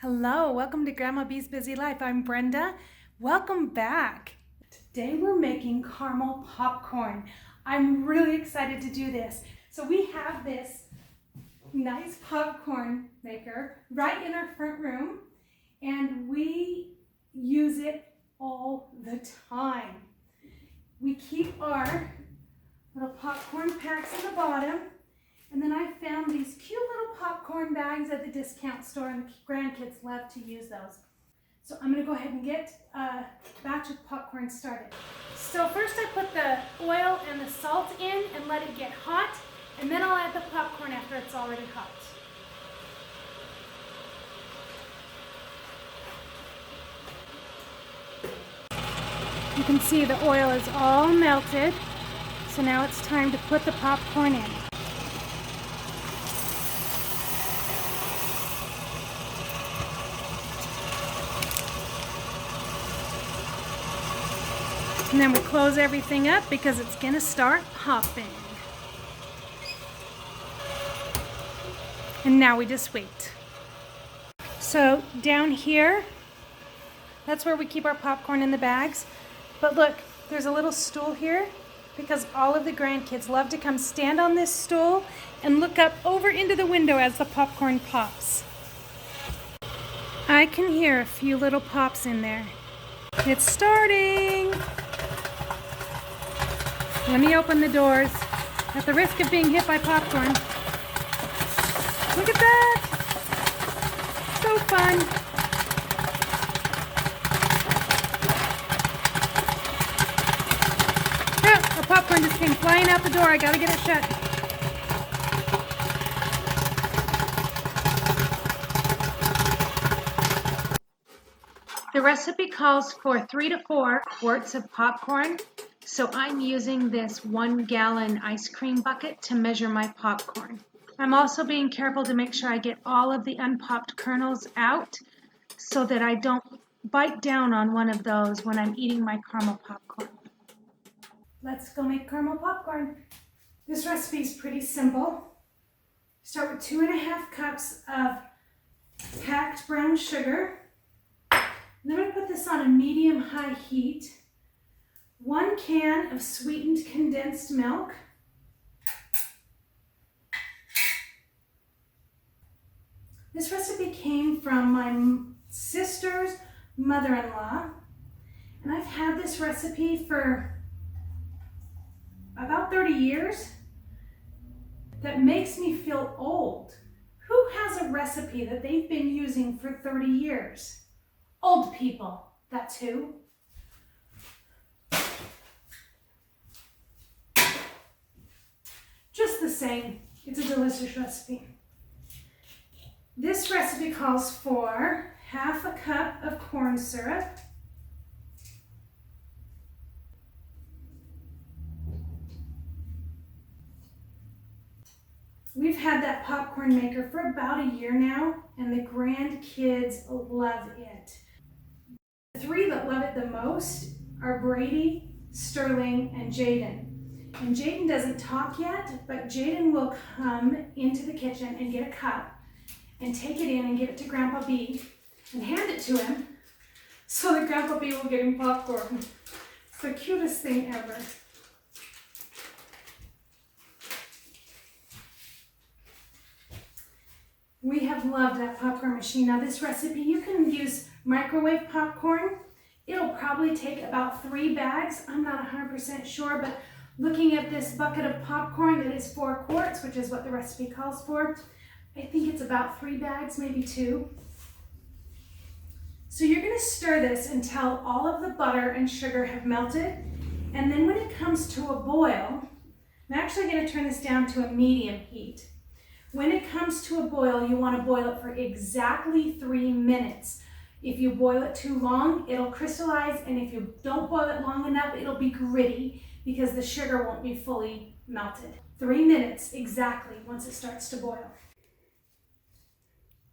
Hello, welcome to Grandma B's Busy Life. I'm Brenda. Welcome back. Today we're making caramel popcorn. I'm really excited to do this. So we have this nice popcorn maker right in our front room and we use it all the time. We keep our little popcorn packs in the bottom. And then I found these cute little popcorn bags at the discount store, and the grandkids love to use those. So I'm gonna go ahead and get a batch of popcorn started. So first I put the oil and the salt in and let it get hot, and then I'll add the popcorn after it's already hot. You can see the oil is all melted, so now it's time to put the popcorn in. And then we close everything up because it's gonna start popping. And now we just wait. So down here, that's where we keep our popcorn in the bags. But look, there's a little stool here because all of the grandkids love to come stand on this stool and look up over into the window as the popcorn pops. I can hear a few little pops in there. It's starting. Let me open the doors at the risk of being hit by popcorn. Look at that! So fun! Oh, the popcorn just came flying out the door. I gotta get it shut. The recipe calls for 3 to 4 quarts of popcorn. So I'm using this 1 gallon ice cream bucket to measure my popcorn. I'm also being careful to make sure I get all of the unpopped kernels out so that I don't bite down on one of those when I'm eating my caramel popcorn. Let's go make caramel popcorn. This recipe is pretty simple. Start with 2.5 cups of packed brown sugar. And then I'm going to put this on a medium-high heat. 1 can of sweetened condensed milk. This recipe came from my sister's mother-in-law, and I've had this recipe for about 30 years. That makes me feel old. Who has a recipe that they've been using for 30 years? Old people, that's who. Just the same, it's a delicious recipe. This recipe calls for 1/2 cup of corn syrup, we've had that popcorn maker for about a year now, and the grandkids love it. The 3 that love it the most are Brady, Sterling, and Jaden. And Jaden doesn't talk yet, but Jaden will come into the kitchen and get a cup and take it in and give it to Grandpa B and hand it to him so that Grandpa B will get him popcorn. It's the cutest thing ever. We have loved that popcorn machine. Now this recipe, you can use microwave popcorn. It'll probably take about 3 bags. I'm not 100% sure, but looking at this bucket of popcorn that is 4 quarts, which is what the recipe calls for, I think it's about 3 bags, maybe 2. So you're going to stir this until all of the butter and sugar have melted. And then when it comes to a boil, I'm actually going to turn this down to a medium heat. When it comes to a boil, you want to boil it for exactly 3 minutes. If you boil it too long, it'll crystallize, and if you don't boil it long enough, it'll be gritty because the sugar won't be fully melted. 3 minutes exactly once it starts to boil.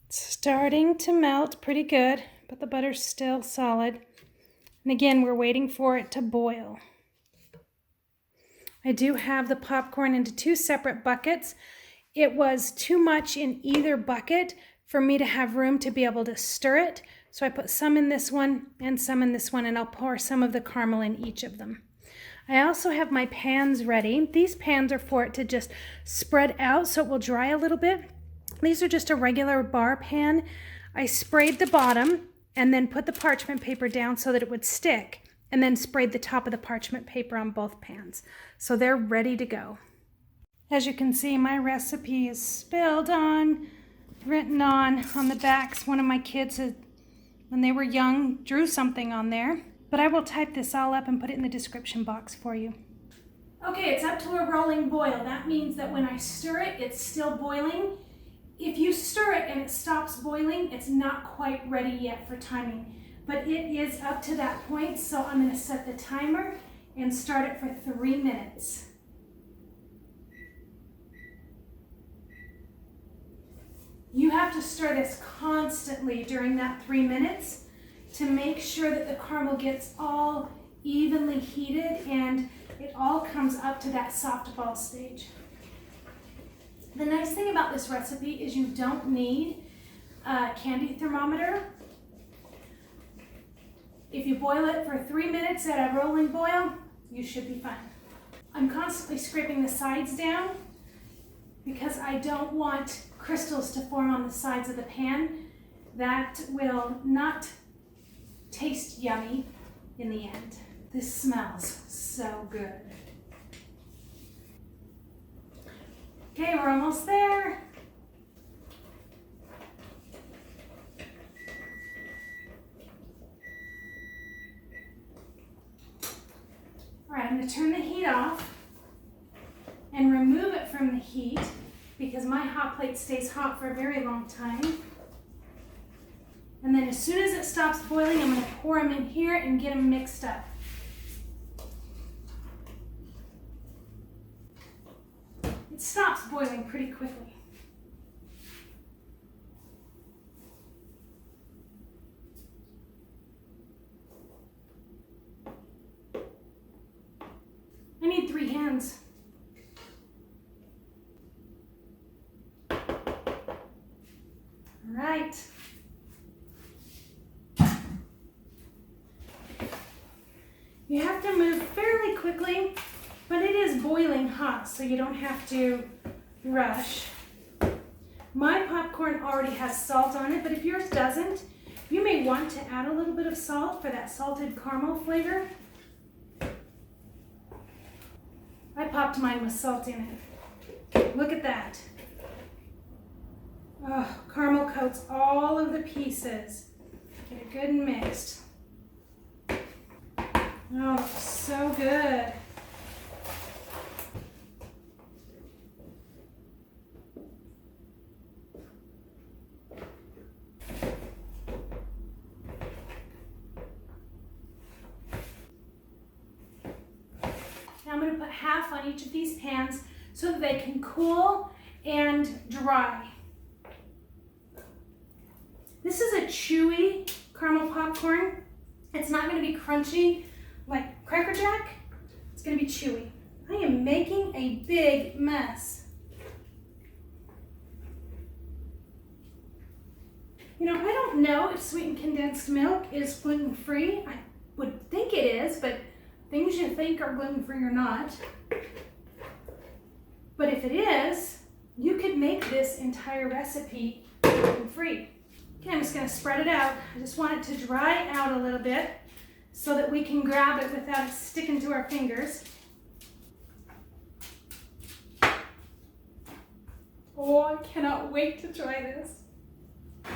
It's starting to melt pretty good, but the butter's still solid. And again, we're waiting for it to boil. I do have the popcorn into 2 separate buckets. It was too much in either bucket for me to have room to be able to stir it. So I put some in this one and some in this one, and I'll pour some of the caramel in each of them. I also have my pans ready. These pans are for it to just spread out so it will dry a little bit. These are just a regular bar pan. I sprayed the bottom and then put the parchment paper down so that it would stick, and then sprayed the top of the parchment paper on both pans. So they're ready to go. As you can see, my recipe is spilled on, written on the backs. One of my kids, when they were young, drew something on there. But I will type this all up and put it in the description box for you. Okay, it's up to a rolling boil. That means that when I stir it, it's still boiling. If you stir it and it stops boiling, it's not quite ready yet for timing. But it is up to that point, so I'm going to set the timer and start it for 3 minutes. You have to stir this constantly during that 3 minutes to make sure that the caramel gets all evenly heated and it all comes up to that soft ball stage. The nice thing about this recipe is you don't need a candy thermometer. If you boil it for 3 minutes at a rolling boil, you should be fine. I'm constantly scraping the sides down because I don't want crystals to form on the sides of the pan. That will not taste yummy in the end. This smells so good. Okay, we're almost there. All right, I'm going to turn the heat off and remove it from the heat because my hot plate stays hot for a very long time. And then as soon as it stops boiling, I'm going to pour them in here and get them mixed up. It stops boiling pretty quickly. I need 3 hands. All right. You have to move fairly quickly, but it is boiling hot, so you don't have to rush. My popcorn already has salt on it, but if yours doesn't, you may want to add a little bit of salt for that salted caramel flavor. I popped mine with salt in it. Look at that. Oh, caramel coats all of the pieces. Get it good and mixed. Oh, so good. Now I'm going to put half on each of these pans so that they can cool and dry. This is a chewy caramel popcorn. It's not going to be crunchy like Cracker Jack. It's going to be chewy. I am making a big mess. You know, I don't know if sweetened condensed milk is gluten-free. I would think it is, but things you think are gluten-free are not. But if it is, you could make this entire recipe gluten-free. Okay, I'm just going to spread it out. I just want it to dry out a little bit so that we can grab it without it sticking to our fingers. Oh, I cannot wait to try this.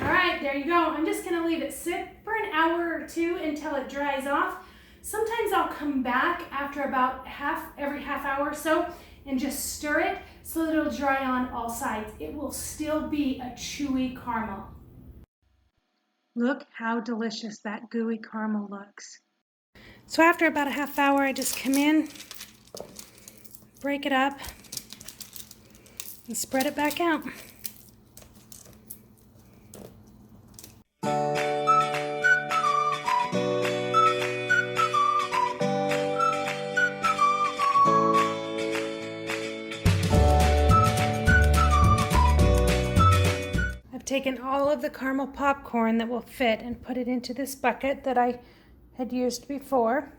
All right, there you go. I'm just going to leave it sit for an hour or 2 until it dries off. Sometimes I'll come back after about every half hour or so and just stir it so that it'll dry on all sides. It will still be a chewy caramel. Look how delicious that gooey caramel looks. So after about a half hour, I just come in, break it up, and spread it back out. I've taken all of the caramel popcorn that will fit and put it into this bucket that I had used before.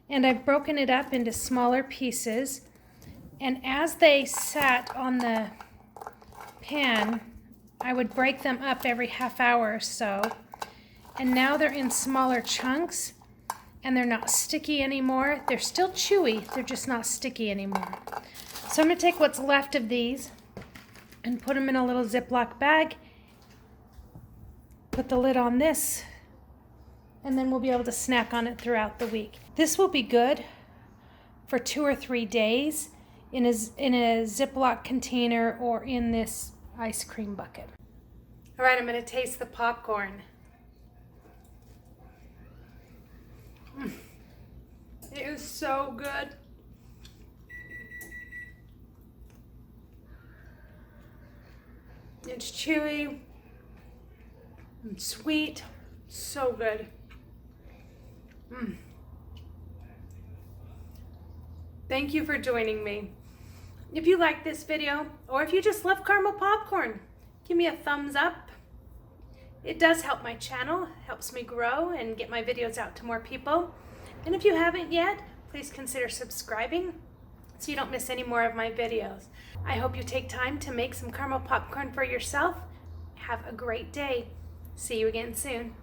And I've broken it up into smaller pieces. And as they sat on the pan, I would break them up every half hour or so. And now they're in smaller chunks and they're not sticky anymore. They're still chewy, they're just not sticky anymore. So I'm going to take what's left of these and put them in a little Ziploc bag, put the lid on this, and then we'll be able to snack on it throughout the week. This will be good for 2 or 3 days in a Ziploc container or in this ice cream bucket. All right, I'm going to taste the popcorn. It is so good. It's chewy and sweet, so good. Thank you for joining me. If you like this video, or if you just love caramel popcorn, give me a thumbs up. It does help my channel, helps me grow and get my videos out to more people. And if you haven't yet, please consider subscribing so you don't miss any more of my videos. I hope you take time to make some caramel popcorn for yourself. Have a great day. See you again soon.